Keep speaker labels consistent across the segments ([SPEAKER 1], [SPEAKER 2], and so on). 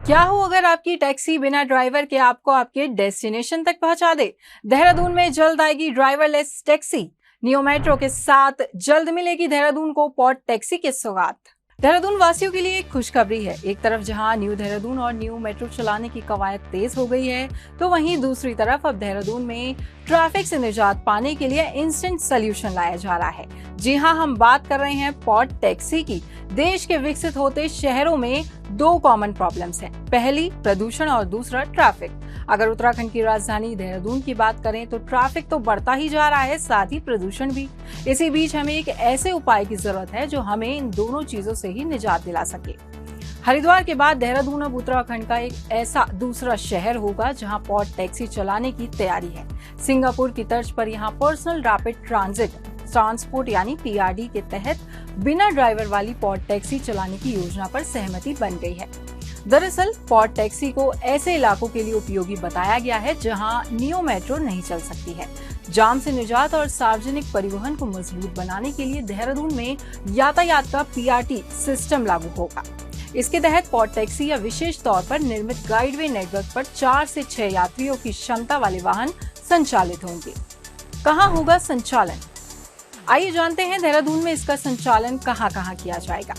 [SPEAKER 1] क्या हो अगर आपकी टैक्सी बिना ड्राइवर के आपको आपके डेस्टिनेशन तक पहुंचा दे। देहरादून में जल्द आएगी ड्राइवरलेस टैक्सी। नियो मेट्रो के साथ जल्द मिलेगी देहरादून को पॉड टैक्सी की सौगात। देहरादून वासियों के लिए एक खुशखबरी है। एक तरफ जहां न्यू देहरादून और न्यू मेट्रो चलाने की कवायद तेज हो गई है, तो वहीं दूसरी तरफ अब देहरादून में ट्रैफिक से निजात पाने के लिए इंस्टेंट सोल्यूशन लाया जा रहा है। जी हां, हम बात कर रहे हैं पॉड टैक्सी की। देश के विकसित होते शहरों में दो कॉमन प्रॉब्लम्स हैं। पहली प्रदूषण और दूसरा ट्रैफिक। अगर उत्तराखंड की राजधानी देहरादून की बात करें तो ट्रैफिक तो बढ़ता ही जा रहा है, साथ ही प्रदूषण भी। इसी बीच हमें एक ऐसे उपाय की जरूरत है जो हमें इन दोनों चीजों से ही निजात दिला सके। हरिद्वार के बाद देहरादून अब उत्तराखंड का एक ऐसा दूसरा शहर होगा जहां पॉड टैक्सी चलाने की तैयारी है। सिंगापुर की तर्ज पर यहां पर्सनल रैपिड ट्रांसपोर्ट यानी पीआरडी के तहत बिना ड्राइवर वाली पॉड टैक्सी चलाने की योजना पर सहमति बन गई है। दरअसल पॉड टैक्सी को ऐसे इलाकों के लिए उपयोगी बताया गया है जहां नियो मेट्रो नहीं चल सकती है। जाम से निजात और सार्वजनिक परिवहन को मजबूत बनाने के लिए देहरादून में यातायात का पीआरटी सिस्टम लागू होगा। इसके तहत पॉड टैक्सी या विशेष तौर पर निर्मित गाइडवे नेटवर्क पर 4 से 6 यात्रियों की क्षमता वाले वाहन संचालित होंगे। कहाँ होगा संचालन? आइए जानते हैं देहरादून में इसका संचालन कहाँ किया जाएगा।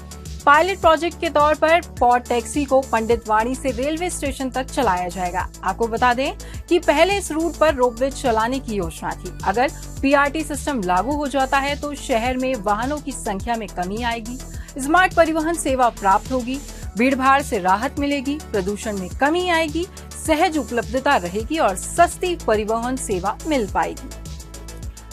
[SPEAKER 1] पायलट प्रोजेक्ट के तौर पर पॉड टैक्सी को पंडित वाणी से रेलवे स्टेशन तक चलाया जाएगा। आपको बता दें कि पहले इस रूट पर रोपवे चलाने की योजना थी। अगर पीआरटी सिस्टम लागू हो जाता है तो शहर में वाहनों की संख्या में कमी आएगी, स्मार्ट परिवहन सेवा प्राप्त होगी, भीड़भाड़ से राहत मिलेगी, प्रदूषण में कमी आएगी, सहज उपलब्धता रहेगी और सस्ती परिवहन सेवा मिल पाएगी।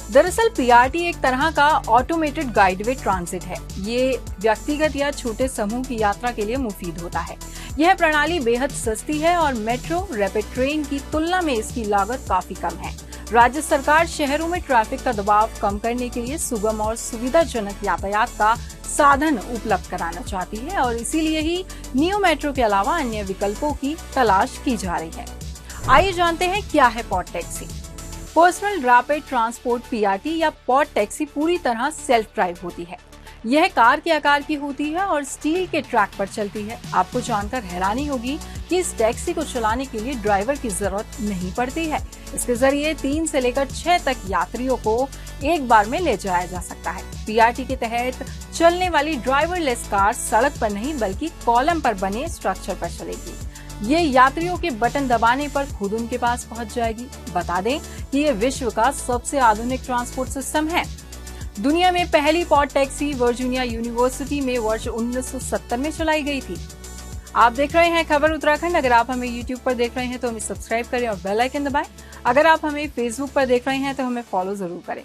[SPEAKER 1] दरअसल पीआरटी एक तरह का ऑटोमेटेड गाइडवे ट्रांजिट है। ये व्यक्तिगत या छोटे समूह की यात्रा के लिए मुफीद होता है। यह प्रणाली बेहद सस्ती है और मेट्रो रैपिड ट्रेन की तुलना में इसकी लागत काफी कम है। राज्य सरकार शहरों में ट्रैफिक का दबाव कम करने के लिए सुगम और सुविधाजनक यातायात का साधन उपलब्ध कराना चाहती है और इसीलिए ही नियो मेट्रो के अलावा अन्य विकल्पों की तलाश की जा रही है। आइए जानते हैं क्या है pod taxi. Personal rapid transport PRT या पॉड टैक्सी पूरी तरह सेल्फ ड्राइव होती है। यह कार के आकार की होती है और स्टील के ट्रैक पर चलती है। आपको जानकर हैरानी होगी कि इस टैक्सी को चलाने के लिए ड्राइवर की जरूरत नहीं पड़ती है। इसके जरिए 3 से लेकर 6 तक यात्रियों को एक बार में ले जाया जा सकता है। पीआरटी के तहत चलने वाली ड्राइवरलेस कार सड़क पर नहीं बल्कि कॉलम पर बने स्ट्रक्चर पर चलेगी। ये यात्रियों के बटन दबाने पर खुद उनके पास पहुंच जाएगी। बता दें कि ये विश्व का सबसे आधुनिक ट्रांसपोर्ट सिस्टम है। दुनिया में पहली पॉड टैक्सी वर्जीनिया यूनिवर्सिटी में वर्ष 1970 में चलाई गई थी। आप देख रहे हैं खबर उत्तराखंड। अगर आप हमें यूट्यूब पर देख रहे हैं तो हमें सब्सक्राइब करें और बेल आइकन दबाएं। अगर आप हमें फेसबुक पर देख रहे हैं तो हमें फॉलो जरूर करें।